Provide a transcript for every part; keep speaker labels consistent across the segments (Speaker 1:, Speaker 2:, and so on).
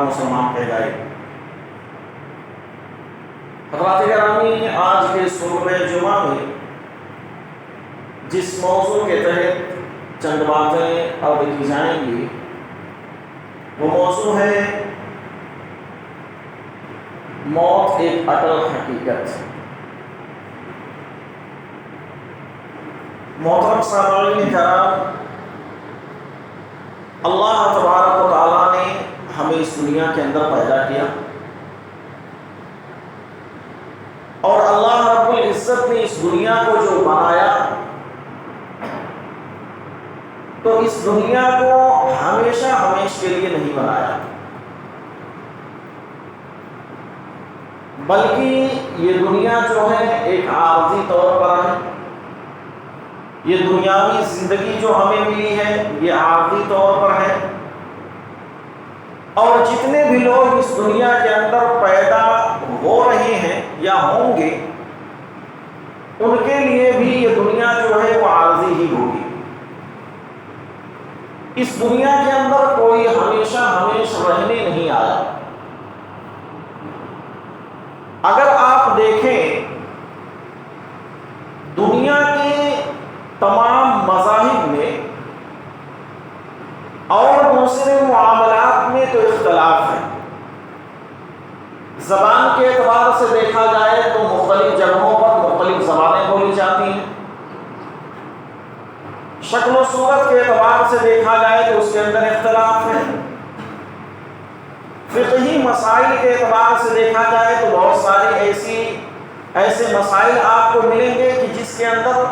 Speaker 1: مسلمان کہلائے۔ حضرات گرامی، آج کے خطبہ جمعہ میں جس موضوع کے تحت چند باتیں عرض کی جائیں گی وہ موضوع ہے موت ایک اٹل حقیقت۔ محترم سامعین کرام، اللہ تبارک و تعالیٰ نے ہمیں اس دنیا کے اندر پیدا کیا اور اللہ رب العزت نے اس دنیا کو جو بنایا تو اس دنیا کو ہمیشہ کے لیے نہیں بنایا، بلکہ یہ دنیا جو ہے ایک عارضی طور پر ہے۔ یہ دنیاوی زندگی جو ہمیں ملی ہے یہ عارضی طور پر ہے، اور جتنے بھی لوگ اس دنیا کے اندر پیدا ہو رہے ہیں یا ہوں گے ان کے لیے بھی یہ دنیا جو ہے وہ عارضی ہی ہوگی۔ اس دنیا کے اندر کوئی ہمیشہ رہنے نہیں آیا۔ اگر آپ دیکھیں دنیا کے تمام مذاہب میں اور دوسرے معاملات میں تو اختلاف ہے۔ زبان کے اعتبار سے دیکھا جائے تو مختلف جگہوں پر مختلف زبانیں بولی جاتی ہیں۔ شکل و صورت کے اعتبار سے دیکھا جائے تو اس کے اندر اختلاف ہے۔ فقہی مسائل کے اعتبار سے دیکھا جائے تو بہت سارے ایسے مسائل آپ کو ملیں گے کہ جس کے اندر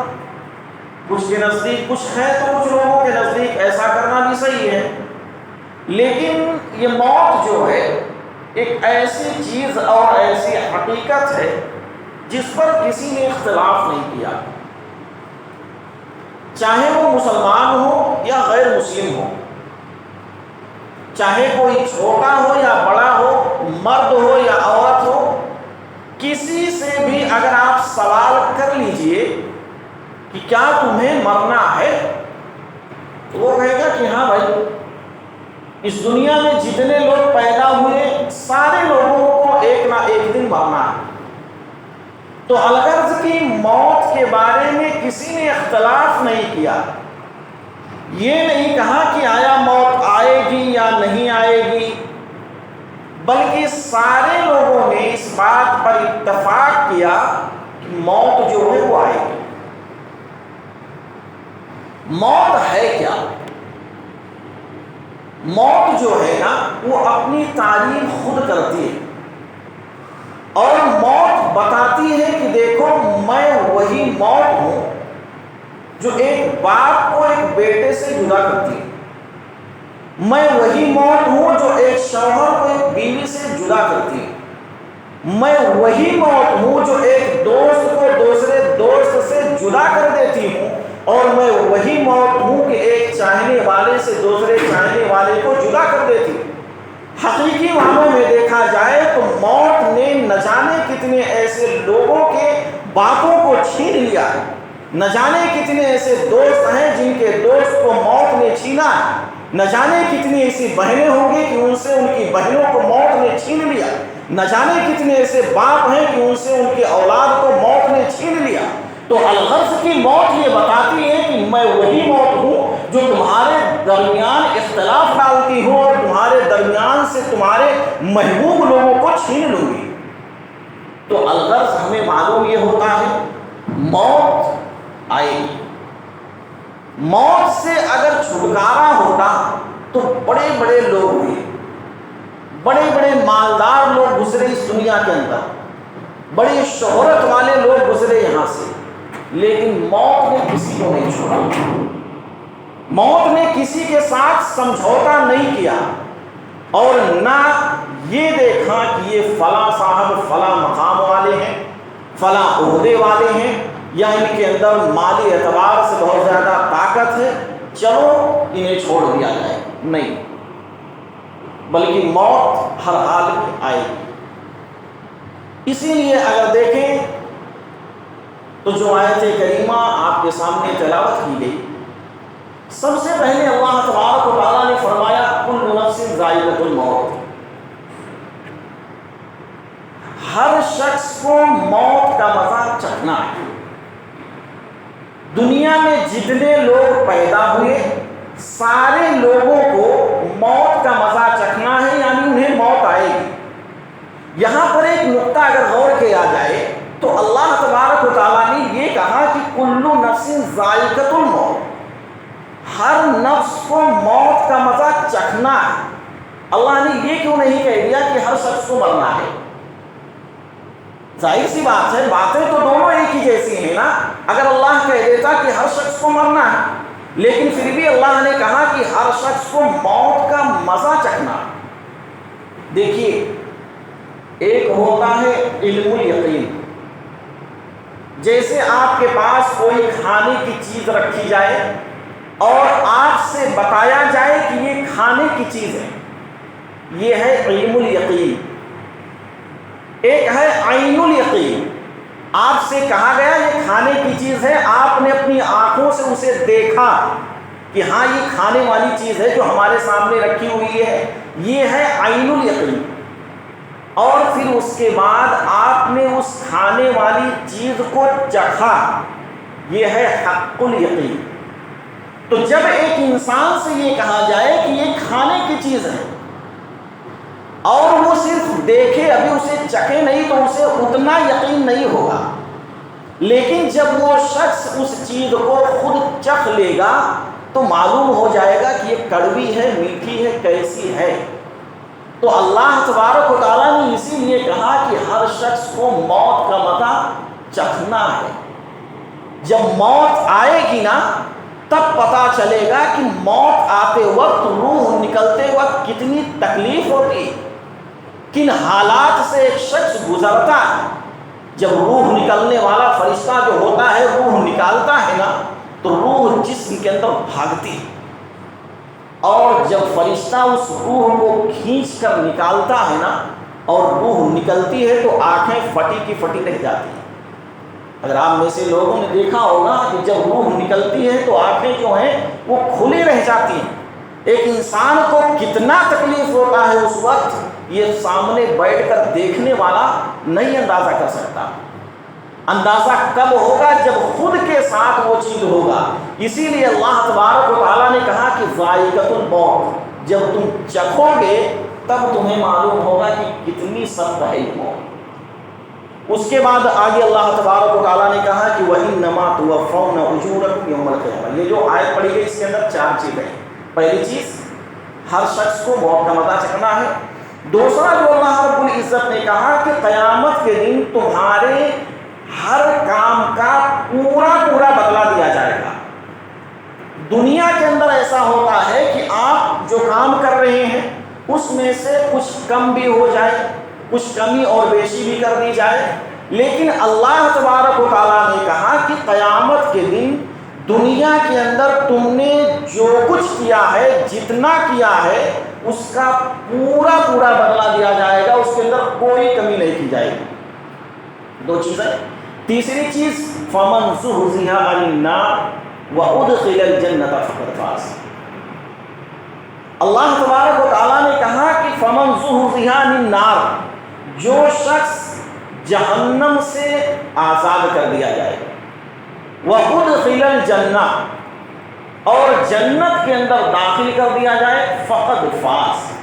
Speaker 1: کچھ کے نزدیک کچھ ہے تو کچھ لوگوں کے نزدیک ایسا کرنا بھی صحیح ہے۔ لیکن یہ موت جو ہے ایک ایسی چیز اور ایسی حقیقت ہے جس پر کسی نے اختلاف نہیں کیا، چاہے وہ مسلمان ہو یا غیر مسلم ہو، چاہے کوئی چھوٹا ہو یا بڑا ہو، مرد ہو یا عورت ہو، کسی سے بھی اگر آپ سوال کر لیجئے کہ کیا تمہیں مرنا ہے تو وہ کہے گا کہ ہاں بھائی، اس دنیا میں جتنے لوگ پیدا ہوئے سارے لوگوں کو ایک نہ ایک دن مرنا ہے۔ تو الغرض کی موت کے بارے میں کسی نے اختلاف نہیں کیا، یہ نہیں کہا کہ آیا موت آئے گی یا نہیں آئے گی، بلکہ سارے لوگوں نے اس بات پر اتفاق کیا کہ موت جو ہے وہ آئے گی۔ موت ہے کیا؟ موت جو ہے نا وہ اپنی تعریف خود کرتی ہے اور موت بتاتی ہے کہ دیکھو میں وہی موت ہوں جو ایک باپ کو ایک بیٹے سے جدا کرتی ہے، میں وہی موت ہوں جو ایک شوہر کو ایک بیوی سے جدا کرتی ہے، میں وہی موت ہوں جو ایک دوست کو دوسرے دوست سے جدا کر دیتی ہوں، اور میں وہی موت ہوں کہ ایک چاہنے والے سے دوسرے چاہنے والے کو جدا کر دیتی ہوں۔ حقیقی معنوں میں دیکھا جائے تو موت نے نہ جانے کتنے ایسے لوگوں کے باتوں کو چھین لیا ہے، نہ جانے کتنے ایسے دوست ہیں جن کے دوست کو موت نے چھینا ہے، نہ جانے کتنی ایسی بہنیں ہوں گی کہ ان سے ان کی بہنوں کو موت نے چھین لیا، نہ جانے کتنے ایسے باپ ہیں کہ ان سے ان کی اولاد کو موت نے چھین لیا۔ تو الغرض کی موت یہ بتاتی ہے کہ میں وہی موت ہوں جو تمہارے درمیان اختلاف ڈالتی ہوں اور تمہارے درمیان سے تمہارے محبوب لوگوں کو چھین لوں گی۔ تو الغرض ہمیں معلوم یہ ہوتا ہے موت آئے گی۔ موت سے اگر چھٹکارا ہوتا تو بڑے بڑے لوگ ہوئے، بڑے بڑے مالدار لوگ گزرے اس دنیا کے اندر، بڑی شہرت والے لوگ گزرے یہاں سے، لیکن موت نے کسی کو نہیں چھوڑا، موت نے کسی کے ساتھ سمجھوتا نہیں کیا، اور نہ یہ دیکھا کہ یہ فلاں صاحب فلاں مقام والے ہیں، فلاں عہدے والے ہیں، یا ان کے اندر مالی اعتبار سے بہت زیادہ طاقت ہے، چلو انہیں چھوڑ دیا جائے، نہیں، بلکہ موت ہر حال میں آئے گی۔ اسی لیے اگر دیکھیں تو جو آیت کریمہ آپ کے سامنے تلاوت کی گئی، سب سے پہلے اللہ تبارک و تعالیٰ نے فرمایا کل نفس ذائقۃ الموت، ہر شخص کو موت کا مزہ چکھنا ہے۔ دنیا میں جتنے لوگ پیدا ہوئے سارے لوگوں کو موت کا مزہ چکھنا ہے، یعنی انہیں موت آئے گی۔ یہاں پر ایک نقطہ اگر غور کیا جائے تو اللہ تبارک و تعالیٰ نے یہ کہا کہ کل نفس ذائقۃ الموت، ہر نفس کو موت کا مزہ چکھنا ہے۔ اللہ نے یہ کیوں نہیں کہہ دیا کہ ہر شخص کو مرنا ہے؟ ظاہر سی بات ہے، باتیں تو دونوں ایک ہی جیسی ہیں نا۔ اگر اللہ کہہ دیتا کہ ہر شخص کو مرنا ہے، لیکن پھر بھی اللہ نے کہا کہ ہر شخص کو موت کا مزہ چکھنا۔ دیکھیے، ایک ہوتا ہے علم الیقین، جیسے آپ کے پاس کوئی کھانے کی چیز رکھی جائے اور آپ سے بتایا جائے کہ یہ کھانے کی چیز ہے، یہ ہے علم الیقین۔ ایک ہے عین الیقین، آپ سے کہا گیا یہ کھانے کی چیز ہے، آپ نے اپنی آنکھوں سے اسے دیکھا کہ ہاں یہ کھانے والی چیز ہے جو ہمارے سامنے رکھی ہوئی ہے، یہ ہے عین الیقین۔ اور پھر اس کے بعد آپ نے اس کھانے والی چیز کو چکھا، یہ ہے حق الیقین۔ تو جب ایک انسان سے یہ کہا جائے کہ یہ کھانے کی چیز ہے اور وہ صرف دیکھے، ابھی اسے چکھے نہیں، تو اسے اتنا یقین نہیں ہوگا، لیکن جب وہ شخص اس چیز کو خود چکھ لے گا تو معلوم ہو جائے گا کہ یہ کڑوی ہے، میٹھی ہے، کیسی ہے۔ تو اللہ تبارک و تعالیٰ نے اسی لیے کہا کہ ہر شخص کو موت کا مزہ چکھنا ہے۔ جب موت آئے گی نا تب پتا چلے گا کہ موت آتے وقت، روح نکلتے وقت کتنی تکلیف ہوتی، کن حالات سے ایک شخص گزرتا ہے۔ جب روح نکلنے والا فرشتہ جو ہوتا ہے روح نکالتا ہے نا تو روح جسم کے اندر بھاگتی، اور جب فرشتہ اس روح کو کھینچ کر نکالتا ہے نا اور روح نکلتی ہے تو آنکھیں پھٹی کی پھٹی رہ جاتی ہیں۔ اگر آپ میں سے لوگوں نے دیکھا ہوگا کہ جب روح نکلتی ہے تو آنکھیں جو ہیں وہ کھلی رہ جاتی ہیں۔ ایک انسان کو کتنا تکلیف ہوتا ہے اس وقت، یہ سامنے بیٹھ کر دیکھنے والا نہیں اندازہ کر سکتا۔ اندازہ کب ہوگا؟ جب خود کے ساتھ وہ چیز ہوگا۔ اسی لیے اللہ تبارک و تعالیٰ نے کہا کہ ذائقۃ الموت، جب تم چکھو گے تب تمہیں معلوم ہوگا کہ کتنی سخت ہے یہ موت۔ اس کے بعد آگے اللہ تبارک و تعالیٰ نے کہا کہ وَإِنَّمَا تُوَفَّوْنَ أُجُورَكُمْ يَوْمَ الْقِيَامَةِ۔ یہ جو آیت پڑھی گئی اس کے اندر 4 چیزیں ہیں۔ پہلی چیز، ہر شخص کو موت کا مزہ چکھنا ہے۔ دوسرا جو اللہ رب العزت نے کہا کہ قیامت کے دن تمہارے ہر کام کا پورا بدلہ دیا جائے گا۔ دنیا کے اندر ایسا ہوتا ہے کہ آپ جو کام کر رہے ہیں اس میں سے کچھ کم بھی ہو جائے، کچھ کمی اور بیشی بھی کر دی جائے، لیکن اللہ تبارک و تعالیٰ نے کہا کہ قیامت کے دن دنیا کے اندر تم نے جو کچھ کیا ہے، جتنا کیا ہے، اس کا پورا بدلہ دیا جائے گا، اس کے اندر کوئی کمی نہیں کی جائے گی۔ 2 چیزیں۔ تیسری چیز، فَمَنْ زُحْزِحَ عَنِ النَّارِ وَأُدْخِلَ الْجَنَّةَ فَقَدْ فَازَ۔ اللہ تبارک و تعالیٰ نے کہا کہ فَمَنْ زُحْزِحَ عَنِ النَّارِ، جو شخص جہنم سے آزاد کر دیا جائے، وَأُدْخِلَ الْجَنَّةَ، اور جنت کے اندر داخل کر دیا جائے، فَقَدْ فَازَ،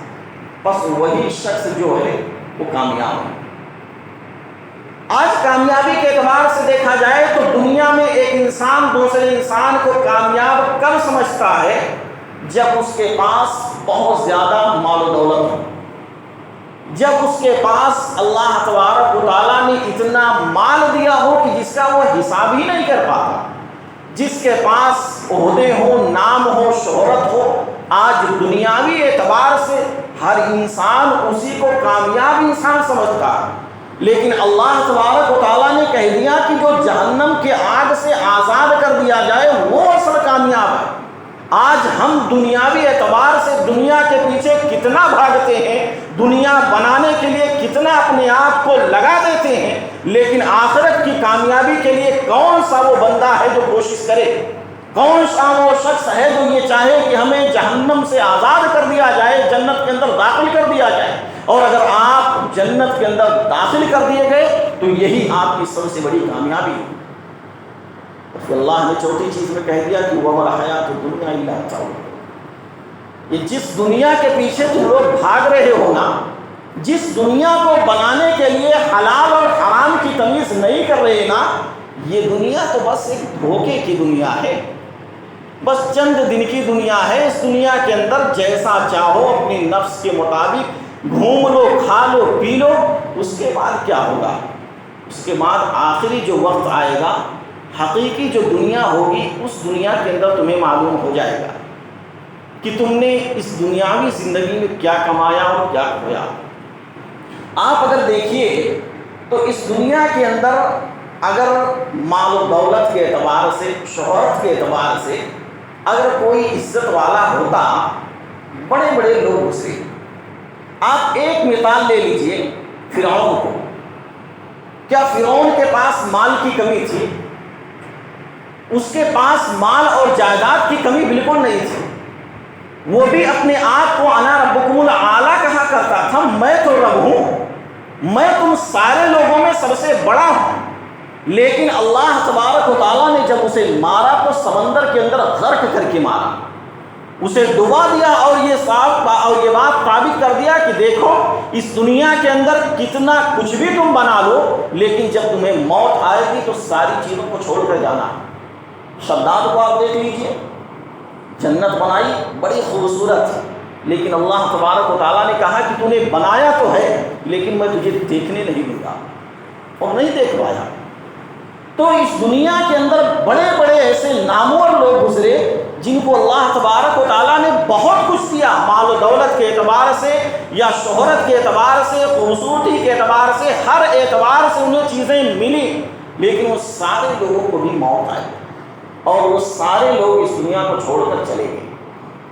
Speaker 1: بس وہی شخص جو ہے وہ کامیاب ہے۔ آج کامیابی کے اعتبار سے دیکھا جائے تو دنیا میں ایک انسان دوسرے انسان کو کامیاب کب سمجھتا ہے؟ جب اس کے پاس بہت زیادہ مال و دولت ہو، جب اس کے پاس اللہ تبارک و تعالیٰ نے اتنا مال دیا ہو کہ جس کا وہ حساب ہی نہیں کر پاتا، جس کے پاس عہدے ہو، نام ہو، شہرت ہو۔ آج دنیاوی اعتبار سے ہر انسان اسی کو کامیاب انسان سمجھتا ہے، لیکن اللہ تبارک و تعالیٰ نے کہہ دیا کہ جو جہنم کے آگ سے آزاد کر دیا جائے وہ اصل کامیاب ہے۔ آج ہم دنیاوی اعتبار سے دنیا کے پیچھے کتنا بھاگتے ہیں، دنیا بنانے کے لیے کتنا اپنے آپ کو لگا دیتے ہیں، لیکن آخرت کی کامیابی کے لیے کون سا وہ بندہ ہے جو کوشش کرے؟ کون سا وہ شخص ہے جو یہ چاہے کہ ہمیں جہنم سے آزاد کر دیا جائے، جنت کے اندر داخل کر دیا جائے؟ اور اگر آپ جنت کے اندر داخل کر دیے گئے تو یہی آپ کی سب سے بڑی کامیابی ہے۔ پھر اللہ نے چوتھی چیز میں کہہ دیا کہ وَمَا الْحَيَاةُ الدُّنْيَا إِلَّا مَتَاعٌ۔ یہ جس دنیا کے پیچھے تم لوگ بھاگ رہے ہو نا، جس دنیا کو بنانے کے لیے حلال اور حرام کی تمیز نہیں کر رہے نا، یہ دنیا تو بس ایک دھوکے کی دنیا ہے، بس چند دن کی دنیا ہے۔ اس دنیا کے اندر جیسا چاہو اپنی نفس کے مطابق گھوم لو، کھا لو، پی لو، اس کے بعد کیا ہوگا؟ اس کے بعد آخری جو وقت آئے گا، حقیقی جو دنیا ہوگی، اس دنیا کے اندر تمہیں معلوم ہو جائے گا کہ تم نے اس دنیاوی زندگی میں کیا کمایا اور کیا کھویا۔ آپ اگر دیکھیے تو اس دنیا کے اندر اگر مال و دولت کے اعتبار سے، شہرت کے اعتبار سے اگر کوئی عزت والا ہوتا، بڑے بڑے لوگ اسے، آپ ایک مثال لے لیجئے فرعون کو۔ کیا فرعون کے پاس مال کی کمی تھی؟ اس کے پاس مال اور جائیداد کی کمی بالکل نہیں تھی۔ وہ بھی اپنے آپ کو انا ربکم الاعلی کہا کرتا تھا، میں تو رب ہوں، میں تم سارے لوگوں میں سب سے بڑا ہوں۔ لیکن اللہ تبارک و تعالیٰ نے جب اسے مارا تو سمندر کے اندر غرق کر کے مارا، اسے ڈبا دیا، اور یہ بات ثابت کر دیا کہ دیکھو اس دنیا کے اندر کتنا کچھ بھی تم بنا لو، لیکن جب تمہیں موت آئے گی تو ساری چیزوں کو چھوڑ کر جانا۔ شداد کو آپ دیکھ لیجئے، جنت بنائی بڑی خوبصورت، لیکن اللہ تبارک و تعالیٰ نے کہا کہ تو نے بنایا تو ہے لیکن میں تجھے دیکھنے نہیں دوں گا، اور نہیں دیکھ پایا۔ تو اس دنیا کے اندر بڑے بڑے ایسے نامور لوگ گزرے جن کو اللہ تبارک و تعالیٰ نے بہت کچھ دیا، مال و دولت کے اعتبار سے یا شہرت کے اعتبار سے، خوبصورتی کے اعتبار سے، ہر اعتبار سے انہیں چیزیں ملی، لیکن وہ سارے لوگوں کو بھی موت آئی اور وہ سارے لوگ اس دنیا کو چھوڑ کر چلے گئے۔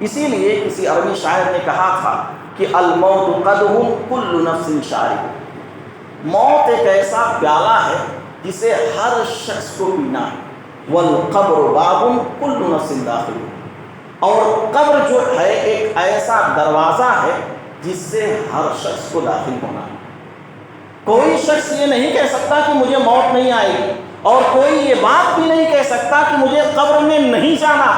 Speaker 1: اسی لیے کسی عربی شاعر نے کہا تھا کہ الموت قدح کل نفس شارب، موت ایک ایسا پیالہ ہے جسے ہر شخص کو پینا ہے، والقبر باب کل نفس داخل، اور قبر جو ہے ایک ایسا دروازہ ہے جس سے ہر شخص کو داخل ہونا ہے۔ کوئی شخص یہ نہیں کہہ سکتا کہ مجھے موت نہیں آئے گی، اور کوئی یہ بات بھی نہیں کہہ سکتا کہ مجھے قبر میں نہیں جانا۔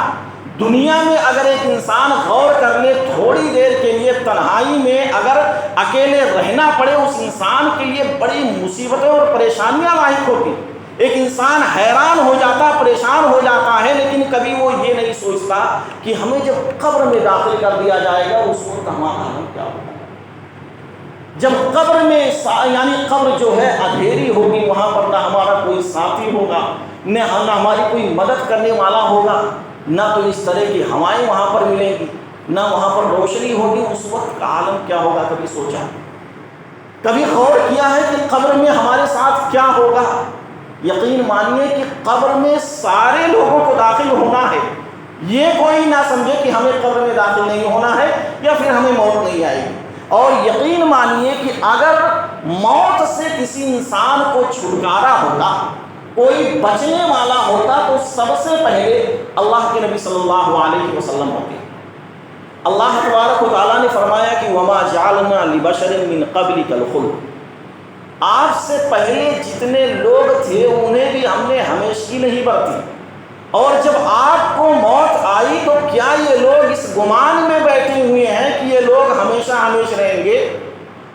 Speaker 1: دنیا میں اگر ایک انسان غور کر لے، تھوڑی دیر کے لیے تنہائی میں اگر اکیلے رہنا پڑے، اس انسان کے لیے بڑی مصیبتیں اور پریشانیاں لاحق ہوتی۔ ایک انسان حیران ہو جاتا، پریشان ہو جاتا ہے، لیکن کبھی وہ یہ نہیں سوچتا کہ ہمیں جب قبر میں داخل کر دیا جائے گا اس وقت ہمارا حال کیا ہوگا۔ جب قبر میں یعنی قبر جو ہے اندھیری ہوگی، وہاں پر نہ ہمارا کوئی ساتھی ہوگا، نہ ہماری کوئی مدد کرنے والا ہوگا، نہ تو اس طرح کی ہوائیں وہاں پر ملیں گی، نہ وہاں پر روشنی ہوگی۔ اس وقت کا عالم کیا ہوگا؟ کبھی سوچا، کبھی غور کیا ہے کہ قبر میں ہمارے ساتھ کیا ہوگا؟ یقین مانیے کہ قبر میں سارے لوگوں کو داخل ہونا ہے، یہ کوئی نہ سمجھے کہ ہمیں قبر میں داخل نہیں ہونا ہے یا پھر ہمیں موت نہیں آئے گی۔ اور یقین مانیے کہ اگر موت سے کسی انسان کو چھٹکارا ہوتا، کوئی بچنے والا ہوتا، تو سب سے پہلے اللہ کے نبی صلی اللہ علیہ وسلم ہوتے۔ اللہ تبارک و تعالیٰ نے فرمایا کہ وَمَا جَعَلْنَا لِبَشَرٍ مِّن قَبْلِكَ الْخُلْدَ، آپ سے پہلے جتنے لوگ تھے انہیں بھی ہم نے ہمیشگی نہیں برتی، اور جب آپ کو موت آئی تو کیا یہ لوگ اس گمان میں بیٹھے ہوئے ہیں کہ یہ لوگ ہمیشہ ہمیشہ رہیں گے؟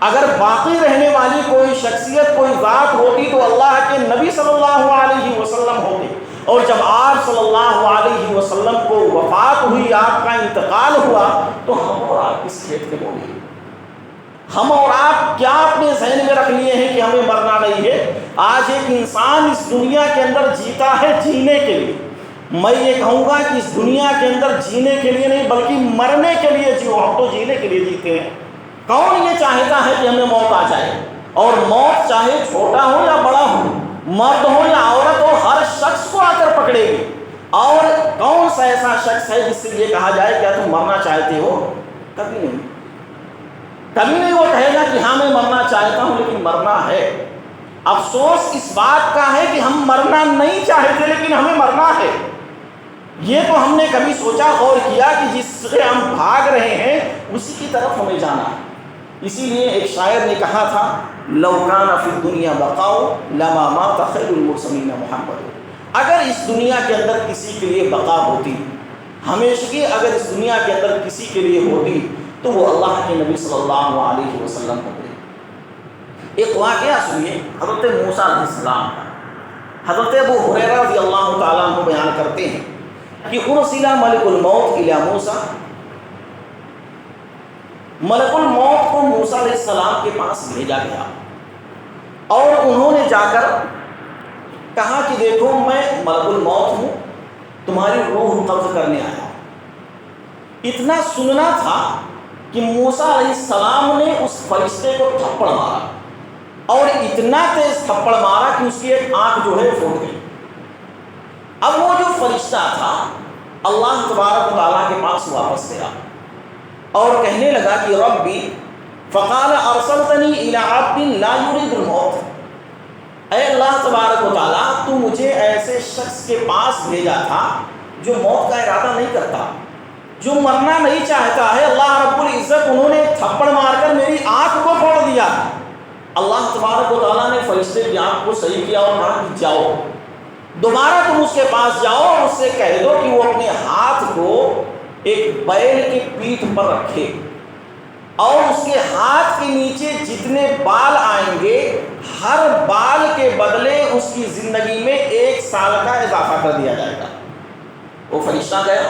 Speaker 1: اگر باقی رہنے والی کوئی شخصیت، کوئی ذات ہوتی تو اللہ کے نبی صلی اللہ علیہ وسلم ہوتے، اور جب آپ صلی اللہ علیہ وسلم کو وفات ہوئی، آپ کا انتقال ہوا، تو ہم اور آپ کس کھیت کے بولے؟ ہم اور آپ کیا اپنے ذہن میں رکھ لیے ہیں کہ ہمیں مرنا نہیں ہے؟ آج ایک انسان اس دنیا کے اندر جیتا ہے جینے کے لیے۔ میں یہ کہوں گا کہ اس دنیا کے اندر جینے کے لیے نہیں بلکہ مرنے کے لیے جیو، ہم تو جینے کے لیے جیتے ہیں۔ کون یہ چاہتا ہے کہ ہمیں موت آ جائے؟ اور موت چاہے چھوٹا ہو یا بڑا ہو، مرد ہو یا عورت ہو، ہر شخص کو آ کر پکڑے گی۔ اور کون سا ایسا شخص ہے جس سے یہ کہا جائے کیا تم مرنا چاہتے ہو؟ کبھی نہیں، کبھی نہیں وہ کہے گا کہ ہاں میں مرنا چاہتا ہوں لیکن مرنا ہے۔ افسوس اس بات کا ہے کہ ہم مرنا نہیں چاہتے لیکن ہمیں مرنا ہے۔ یہ تو ہم نے کبھی سوچا، غور کیا کہ جس سے ہم بھاگ رہے ہیں اسی کی طرف ہمیں جانا ہے۔ اسی لیے ایک شاعر نے کہا تھا لو کان فی الدنیا بقاء لما مات خیر المرسلین محمد، اگر اس دنیا کے اندر کسی کے لیے بقا ہوتی، ہمیشگی اگر اس دنیا کے اندر کسی کے لیے ہوتی تو وہ اللہ کے نبی صلی اللہ علیہ وسلم ہوتے۔ ایک واقعہ سنیے حضرت موسیٰ علیہ السلام کا۔ حضرت ابو ہریرہ رضی اللہ تعالیٰ عنہ بیان کرتے ہیں کہ ارسل ملک الموت الی موسیٰ، ملک الموت کو موسیٰ علیہ السلام کے پاس بھیجا گیا اور انہوں نے جا کر کہا کہ دیکھو میں ملک الموت ہوں، تمہاری روح قبض کرنے آیا۔ اتنا سننا تھا کہ موسیٰ علیہ السلام نے اس فرشتے کو تھپڑ مارا، اور اتنا تیز تھپڑ مارا کہ اس کی ایک آنکھ جو ہے پھوٹ گئی۔ اب وہ جو فرشتہ تھا اللہ تبارک و تعالیٰ کے پاس واپس گیا اور کہنے لگا کہ ربی فقال ارسلتنی الی عبد لا یرید الموت، اے اللہ تبارک و تعالیٰ تو مجھے ایسے شخص کے پاس بھیجا تھا جو موت کا ارادہ نہیں کرتا، جو مرنا نہیں چاہتا ہے۔ اللہ رب العزت انہوں نے تھپڑ مار کر میری آنکھ کو پھوڑ دیا۔ اللہ تبارک و تعالیٰ نے فرشتے کی آنکھ کو صحیح کیا اور کہا کہ جاؤ دوبارہ تم اس کے پاس جاؤ اور اس سے کہہ دو کہ وہ اپنے ہاتھ کو ایک بیل کی پیٹھ پر رکھے اور اس کے ہاتھ کے نیچے جتنے بال آئیں گے ہر بال کے بدلے اس کی زندگی میں 1 سال کا اضافہ کر دیا جائے گا۔ وہ فرشتہ گیا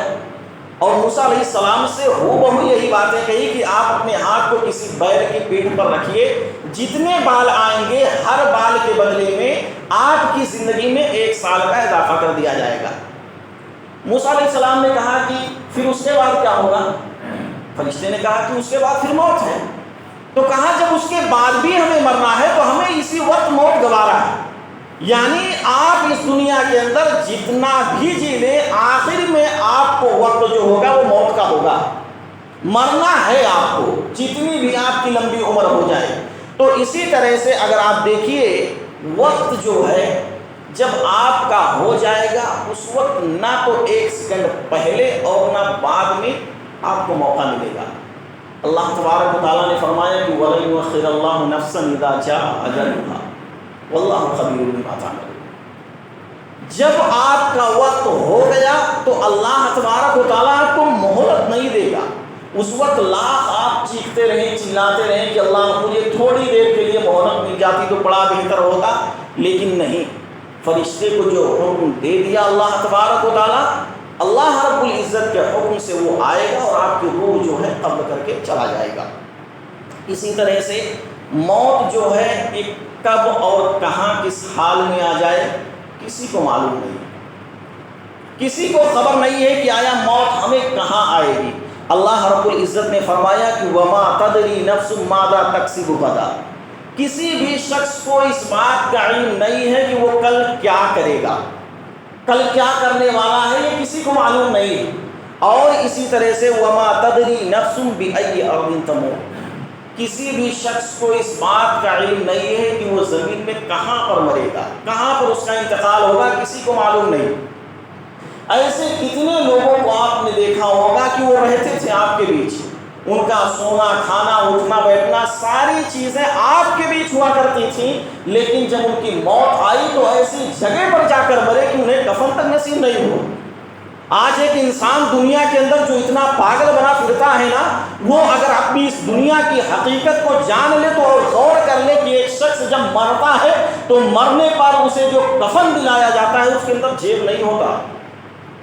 Speaker 1: اور موسیٰ علیہ السلام سے ہو بہو یہی باتیں کہی کہ آپ اپنے ہاتھ کو کسی بیل کی پیٹھ پر رکھیے، جتنے بال آئیں گے ہر بال کے بدلے میں آپ کی زندگی میں 1 سال کا اضافہ کر دیا جائے گا۔ موسیٰ علیہ السلام نے کہا کہ پھر اس کے بعد کیا ہوگا؟ فرشتے نے کہا کہ اس کے بعد پھر موت ہے۔ تو کہا جب اس کے بعد بھی ہمیں مرنا ہے تو ہمیں اسی وقت موت گوارا ہے، یعنی آپ اس دنیا کے اندر جتنا بھی جی لیں آخر میں آپ کو وقت جو ہوگا وہ موت کا ہوگا، مرنا ہے آپ کو، جتنی بھی آپ کی لمبی عمر ہو جائے۔ تو اسی طرح سے اگر آپ دیکھیے وقت جو ہے جب آپ کا ہو جائے گا اس وقت نہ تو 1 سیکنڈ پہلے اور نہ بعد میں آپ کو موقع ملے گا۔ اللہ تبارک و تعالیٰ نے فرمایا کہ وَلَن يُؤَخِّرَ اللَّهُ نَفْسًا إِذَا جَاءَ أَجَلُهَا وَاللَّهُ خَبِيرٌ بِمَا تَعْمَلُونَ۔ جب آپ کا وقت ہو گیا تو اللہ تبارک و تعالیٰ آپ کو مہلت نہیں دے گا۔ اس وقت لاکھ آپ چیختے رہیں چلاتے رہیں کہ اللہ مجھے تھوڑی دیر کے لیے مہلت مل جاتی تو بڑا بہتر ہوتا، لیکن نہیں، فرشتے کو جو حکم دے دیا اللہ تبارک و تعالیٰ، اللہ رب العزت کے حکم سے وہ آئے گا اور آپ کی روح جو ہے قبض کر کے چلا جائے گا۔ اسی طرح سے موت جو ہے ایک کب اور کہاں کس حال میں آ جائے کسی کو معلوم نہیں، کسی کو خبر نہیں ہے کہ آیا موت ہمیں کہاں آئے گی۔ اللہ رب العزت نے فرمایا کہ وَمَا تَدْرِي نَفْسٌ مَاذَا تَكْسِبُ غَدًا، کسی بھی شخص کو اس بات کا علم نہیں ہے کہ وہ کل کیا کرے گا، کل کیا کرنے والا ہے، یہ کسی کو معلوم نہیں۔ اور اسی طرح سے وَمَا تَدْرِي نَفْسٌ بِأَيِّ أَرْضٍ تَمُوتُ، کسی بھی شخص کو اس بات کا علم نہیں ہے کہ وہ زمین میں کہاں پر مرے گا، کہاں پر اس کا انتقال ہوگا، کسی کو معلوم نہیں۔ ایسے کتنے لوگوں کو آپ نے دیکھا ہوگا کہ وہ رہتے تھے آپ کے بیچ، ان کا سونا کھانا اٹھنا بیٹھنا ساری چیزیں آپ کے بیچ ہوا کرتی تھیں، لیکن جب ان کی موت آئی تو ایسی جگہ پر جا کر مرے کہ انہیں کفن تک نصیب نہیں ہوا۔ آج ایک انسان دنیا کے اندر جو اتنا پاگل بنا پھرتا ہے نا، وہ اگر اپنی اس دنیا کی حقیقت کو جان لے تو اور غور کر لے کہ ایک شخص جب مرتا ہے تو مرنے پر اسے جو کفن دلایا جاتا ہے اس کے اندر جیب نہیں ہوتا،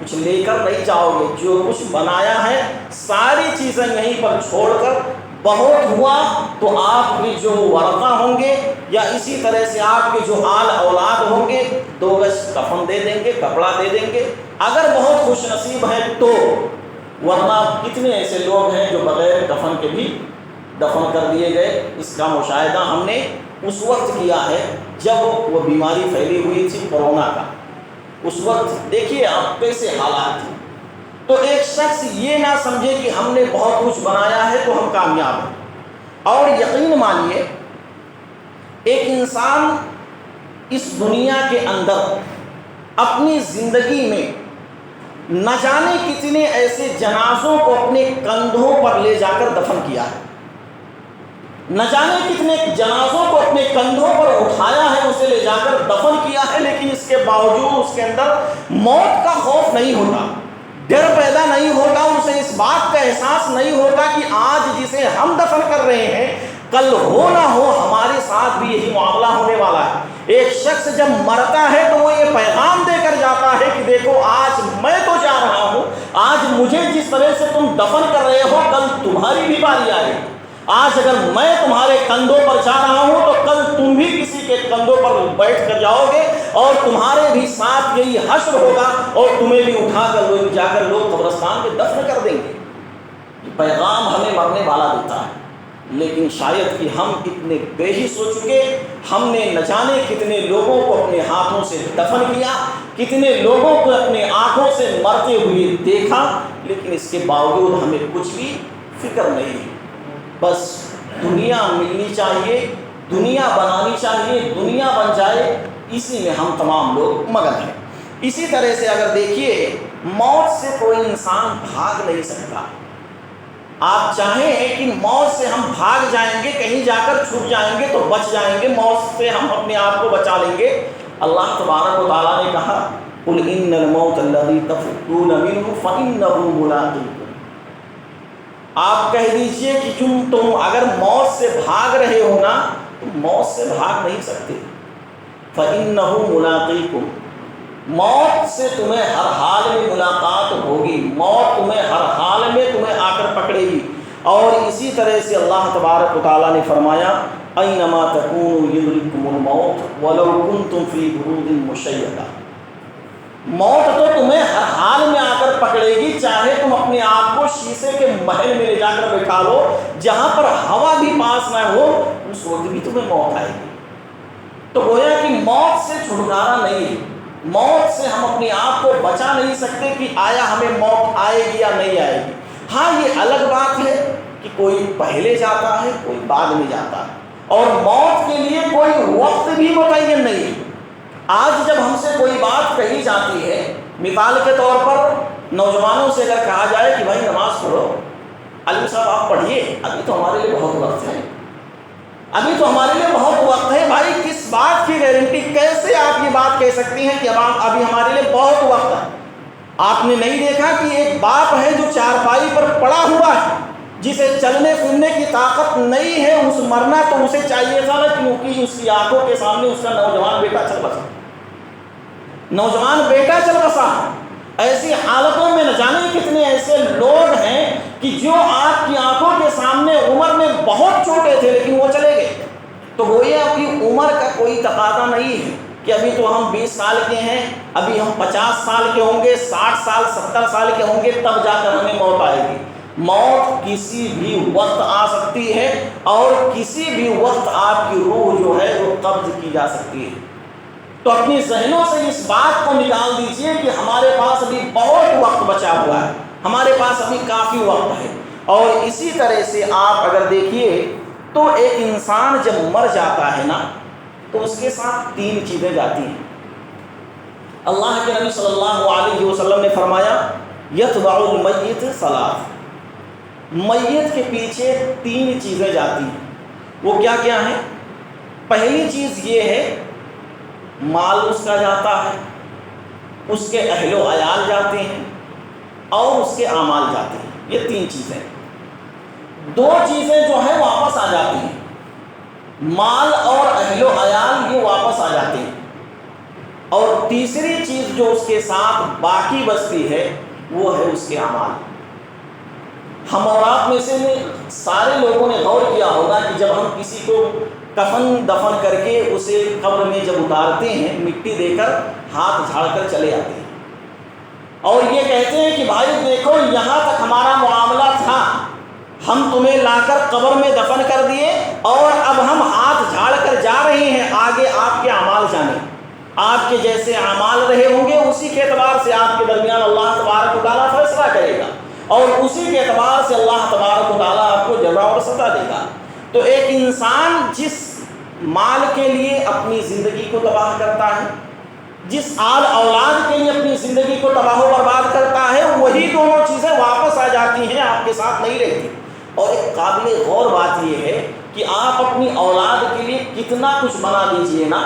Speaker 1: کچھ لے کر نہیں جاؤ گے، جو کچھ بنایا ہے ساری چیزیں یہیں پر چھوڑ کر بہت ہوا تو آپ کے جو ورثہ ہوں گے یا اسی طرح سے آپ کے جو آل اولاد ہوں گے 2 گز کفن دے دیں گے، کپڑا دے دیں گے اگر بہت خوش نصیب ہیں تو، ورنہ کتنے ایسے لوگ ہیں جو بغیر کفن کے بھی دفن کر دیے گئے۔ اس کا مشاہدہ ہم نے اس وقت کیا ہے جب وہ بیماری پھیلی ہوئی تھی کورونا کا، اس وقت دیکھیے آپ کیسے حالات تھے۔ تو ایک شخص یہ نہ سمجھے کہ ہم نے بہت کچھ بنایا ہے تو ہم کامیاب ہیں، اور یقین مانیے ایک انسان اس دنیا کے اندر اپنی زندگی میں نہ جانے کتنے ایسے جنازوں کو اپنے کندھوں پر لے جا کر دفن کیا ہے، نہ جانے کتنے جنازوں کو اپنے کندھوں پر اٹھایا ہے، اسے لے جا کر دفن کیا ہے، لیکن اس کے باوجود اس کے اندر موت کا خوف نہیں ہوتا، ڈر پیدا نہیں ہوتا، اسے اس بات کا احساس نہیں ہوتا کہ آج جسے ہم دفن کر رہے ہیں کل ہو نہ ہو ہمارے ساتھ بھی یہی معاملہ ہونے والا ہے۔ ایک شخص جب مرتا ہے تو وہ یہ پیغام دے کر جاتا ہے کہ دیکھو آج میں تو جا رہا ہوں، آج مجھے جس طرح سے تم دفن کر رہے ہو کل تمہاری بھی باری آئے گی، آج اگر میں تمہارے کندھوں پر جا رہا ہوں تو کل تم بھی کسی کے کندھوں پر بیٹھ کر جاؤ گے اور تمہارے بھی ساتھ یہی حشر ہوگا اور تمہیں بھی اٹھا کر لوگ جا کر لوگ قبرستان میں دفن کر دیں گے۔ یہ پیغام ہمیں مرنے والا دیتا ہے، لیکن شاید کہ ہم اتنے بے حس ہو چکے، ہم نے نہ جانے کتنے لوگوں کو اپنے ہاتھوں سے دفن کیا، کتنے لوگوں کو اپنے آنکھوں سے مرتے ہوئے دیکھا، لیکن اس کے باوجود ہمیں کچھ بھی فکر نہیں۔ بس دنیا ملنی چاہیے، دنیا بنانی چاہیے، دنیا بن جائے، اسی میں ہم تمام لوگ مگن ہیں۔ اسی طرح سے اگر دیکھیے موت سے کوئی انسان بھاگ نہیں سکتا۔ آپ چاہیں کہ موت سے ہم بھاگ جائیں گے، کہیں جا کر چھپ جائیں گے تو بچ جائیں گے، موت سے ہم اپنے آپ کو بچا لیں گے۔ اللہ تبارک و تعالیٰ نے کہا قُلْ إِنَّ الْمَوْتَ الَّذِي تَفِرُّونَ مِنْهُ فَإِنَّهُ مُلَاقِيكُمْ۔ آپ کہہ دیجئے کہ تم اگر موت سے بھاگ رہے ہو نا تو موت سے بھاگ نہیں سکتے۔ فَإِنَّهُ مُلَاقِيكُمْ، موت سے تمہیں ہر حال میں ملاقات ہوگی، موت تمہیں ہر حال میں تمہیں آ کر پکڑے گی۔ اور اسی طرح سے اللہ تبارک و تعالیٰ نے فرمایا اَيْنَمَا تَكُونُوا يُدْرِكْكُمُ الْمَوْتُ وَلَوْ كُنْتُمْ فِي بُرُوجٍ مُّشَيَّدَةٍ۔ موت تو تمہیں ہر حال میں آ کر پکڑے گی، چاہے تم اپنے آپ کو شیشے کے محل میں لے جا کر بٹھا لو جہاں پر ہوا بھی پاس نہ ہو، اس وقت بھی تمہیں موت آئے گی۔ تو گویا کہ موت سے چھٹکارا نہیں ہے، موت سے ہم اپنے آپ کو بچا نہیں سکتے کہ آیا ہمیں موت آئے گی یا نہیں آئے گی۔ ہاں یہ الگ بات ہے کہ کوئی پہلے جاتا ہے کوئی بعد میں جاتا ہے، اور موت کے لیے کوئی وقت بھی متعین نہیں ہے۔ آج جب ہم سے کوئی بات کہی جاتی ہے، مثال کے طور پر نوجوانوں سے اگر کہا جائے کہ بھائی نماز پڑھو، علیم صاحب آپ پڑھیے، ابھی تو ہمارے لیے بہت وقت ہے، ابھی تو ہمارے لیے بہت وقت ہے۔ بھائی کس بات کی گارنٹی، کیسے آپ یہ بات کہہ سکتی ہیں کہ ابھی ہمارے لیے بہت وقت ہے؟ آپ نے نہیں دیکھا کہ ایک باپ ہے جو چارپائی پر پڑا ہوا ہے، جسے چلنے پھرنے کی طاقت نہیں ہے، اس مرنا تو اسے چاہیے تھا نا، کیونکہ اس کی آنکھوں کے سامنے اس کا نوجوان بیٹا چل بسا، نوجوان بیٹا چل بسا۔ ایسی حالتوں میں نہ جانے کتنے ایسے لوگ ہیں کہ جو آپ کی آنکھوں کے سامنے عمر میں بہت چھوٹے تھے لیکن وہ چلے گئے۔ تو گویا کہ عمر کا کوئی تقاضا نہیں ہے کہ ابھی تو ہم 20 سال کے ہیں، ابھی ہم 50 سال کے ہوں گے، 60 سال 70 سال کے ہوں گے تب جا کر ہمیں موت آئے گی۔ موت کسی بھی وقت آ سکتی ہے، اور کسی بھی وقت آپ کی روح جو ہے وہ قبض کی جا سکتی ہے۔ تو اپنی ذہنوں سے اس بات کو نکال دیجئے کہ ہمارے پاس ابھی بہت وقت بچا ہوا ہے، ہمارے پاس ابھی کافی وقت ہے۔ اور اسی طرح سے آپ اگر دیکھیے تو ایک انسان جب مر جاتا ہے نا تو اس کے ساتھ 3 چیزیں جاتی ہیں۔ اللہ کے نبی صلی اللہ علیہ وسلم نے فرمایا یتبع المیت 3، میت کے پیچھے 3 چیزیں جاتی ہیں۔ وہ کیا کیا ہیں؟ پہلی چیز یہ ہے مال اس کا جاتا ہے، اس کے اہل و عیال جاتے ہیں، اور اس کے اعمال جاتے ہیں۔ یہ 3 چیزیں، 2 چیزیں جو ہیں واپس آ جاتی ہیں، مال اور اہل و عیال یہ واپس آ جاتے ہیں، اور تیسری چیز جو اس کے ساتھ باقی بچتی ہے وہ ہے اس کے اعمال۔ ہم اور آپ میں سے سارے لوگوں نے غور کیا ہوگا کہ جب ہم کسی کو کفن دفن کر کے اسے قبر میں جب اتارتے ہیں، مٹی دے کر ہاتھ جھاڑ کر چلے آتے ہیں، اور یہ کہتے ہیں کہ بھائی دیکھو یہاں تک ہمارا معاملہ تھا، ہم تمہیں لا کر قبر میں دفن کر دیے، اور اب ہم ہاتھ جھاڑ کر جا رہے ہیں، آگے آپ کے اعمال جانے، آپ کے جیسے اعمال رہے ہوں گے اسی کے اعتبار سے آپ کے درمیان اللہ تبارک و تعالیٰ فیصلہ کرے گا، اور اسی کے اعتبار سے اللہ تبارک و تعالیٰ آپ کو جزا اور سزا دے گا۔ تو ایک انسان جس مال کے لیے اپنی زندگی کو تباہ کرتا ہے، جس آل اولاد کے لیے اپنی زندگی کو تباہ و برباد کرتا ہے، وہی دونوں چیزیں واپس آ جاتی ہیں، آپ کے ساتھ نہیں رہتی۔ اور ایک قابل غور بات یہ ہے کہ آپ اپنی اولاد کے لیے کتنا کچھ بنا دیجئے نا،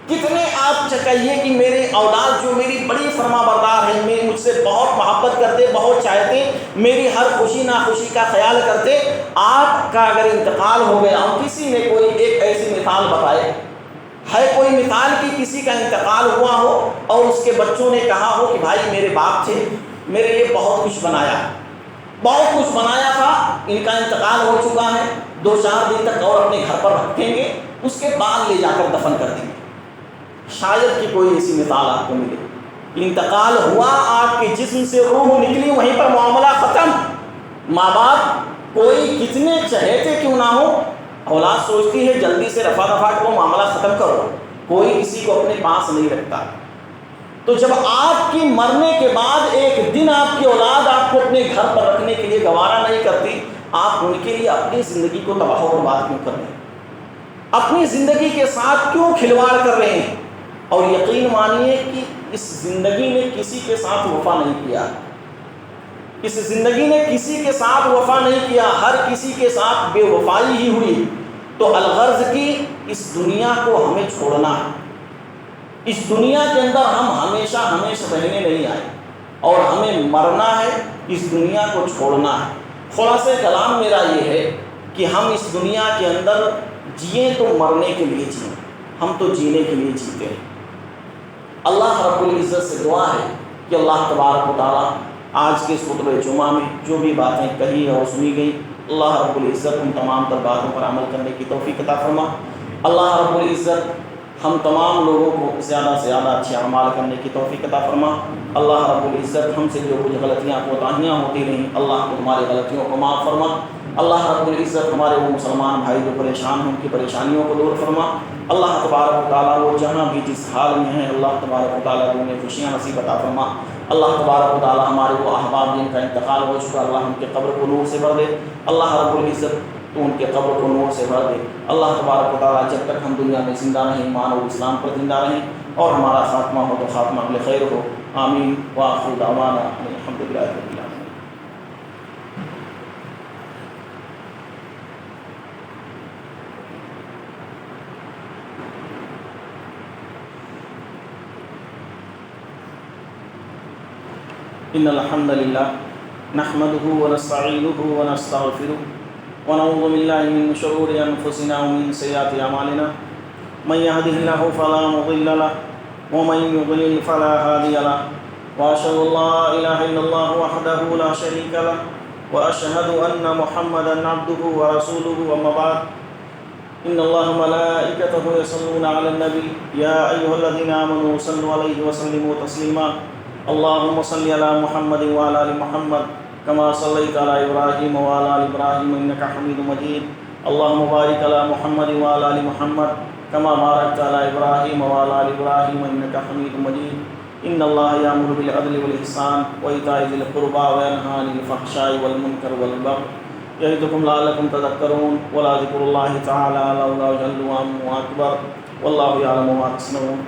Speaker 1: کتنے آپ کہیے کہ میرے اولاد جو میری بڑی فرما بردار ہیں، میری مجھ سے بہت محبت کرتے، بہت چاہتے، میری ہر خوشی ناخوشی کا خیال کرتے، آپ کا اگر انتقال ہو گیا ہو، کسی نے کوئی ایک ایسی مثال بتائے ہے، کوئی مثال کی کسی کا انتقال ہوا ہو اور اس کے بچوں نے کہا ہو کہ بھائی میرے باپ تھے، میرے لیے بہت کچھ بنایا، بہت کچھ بنایا تھا، ان کا انتقال ہو چکا ہے، 2-4 دن تک اور اپنے گھر پر رکھیں گے، اس کے بعد لے جا کر دفن کر دیں گے۔ شاید کہ کوئی ایسی مثال آپ کو ملے، انتقال ہوا، آپ کے جسم سے روح نکلی، وہیں پر معاملہ ختم۔ ماں باپ کوئی کتنے چہیتے کیوں نہ ہو، اولاد سوچتی ہے جلدی سے رفع دفع کو معاملہ ختم کرو، کوئی کسی کو اپنے پاس نہیں رکھتا۔ تو جب آپ کی مرنے کے بعد ایک دن آپ کی اولاد آپ کو اپنے گھر پر رکھنے کے لیے گوارا نہیں کرتی، آپ ان کے لیے اپنی زندگی کو تباہ و برباد کیوں کر رہے ہیں، اپنی زندگی کے ساتھ کیوں کھلواڑ کر رہے ہیں؟ اور یقین مانیے کہ اس زندگی نے کسی کے ساتھ وفا نہیں کیا، اس زندگی نے کسی کے ساتھ وفا نہیں کیا، ہر کسی کے ساتھ بے وفائی ہی ہوئی۔ تو الغرض کی اس دنیا کو ہمیں چھوڑنا ہے، اس دنیا کے اندر ہم ہمیشہ رہنے نہیں آئے، اور ہمیں مرنا ہے، اس دنیا کو چھوڑنا ہے۔ خلاصہ کلام میرا یہ ہے کہ ہم اس دنیا کے اندر جئیں تو مرنے کے لیے جئیں، ہم تو جینے کے لیے جیتے ہیں۔ اللہ رب العزت سے دعا ہے کہ اللہ تبارک و تعالیٰ آج کے اس خطبہ جمعہ میں جو بھی باتیں کہی اور سنی گئی، اللہ رب العزت ان تمام تر باتوں پر عمل کرنے کی توفیق عطا فرما۔ اللہ رب العزت ہم تمام لوگوں کو زیادہ سے زیادہ اچھے اعمال کرنے کی توفیق عطا فرما۔ اللہ رب العزت ہم سے جو کچھ غلطیاں کوتاہیاں ہوتی رہیں، اللہ کو ہماری غلطیوں کو معاف فرما۔ اللہ رب العزت ہمارے وہ مسلمان بھائی جو پریشان ہیں، ان کی پریشانیوں کو دور فرما۔ اللہ تبارک و تعالیٰ وہ جہاں بھی جس حال میں ہیں، اللہ تبارک و تعالیٰ انہیں خوشیاں نصیب عطا فرما۔ اللہ تبارک و تعالیٰ ہمارے وہ احباب جن کا انتقال ہو چکا، اللہ ان کے قبر کو نور سے بھر دے۔ اللہ رب العزت تو ان کے قبر کو نور سے بھر دے۔ اللہ تبارک و تعالیٰ جب تک ہم دنیا میں زندہ رہیں، ایمان اور اسلام پر زندہ رہیں، اور ہمارا خاتمہ ہو تو خاتمہ بالخیر ہو۔ آمین وآخر دعوانا الحمدللہ رب العالمین۔ ان الحمد للہ نحمده ونستعینه ونستغفره ونعوذ باللہ من شرور انفسنا ومن سیئات اعمالنا، من يهده الله فلا مضل له ومن يضلل فلا هادي له، واشهد ان لا اله الا الله وحده لا شريك له، واشهد ان محمدا عبده ورسوله، اما بعد ان الله ملائكته يصلون على النبي يا ايها الذين امنوا صلوا عليه وسلموا تسليما، اللهم صل على محمد وعلى ال محمد كما صليت على ابراهيم وعلى ال ابراهيم انك حميد مجيد، اللهم بارك على محمد وعلى ال محمد كما باركت على ابراهيم وعلى ال ابراهيم انك حميد مجيد۔ ان الله يأمر بالعدل والاحسان وايتاء ذي القربى وينهى عن الفحشاء والمنكر والبغي يعظكم لعلكم تذكرون، ولذكر الله تعالى لولا جل وعلا اكبر، والله يعلم ما تصنعون۔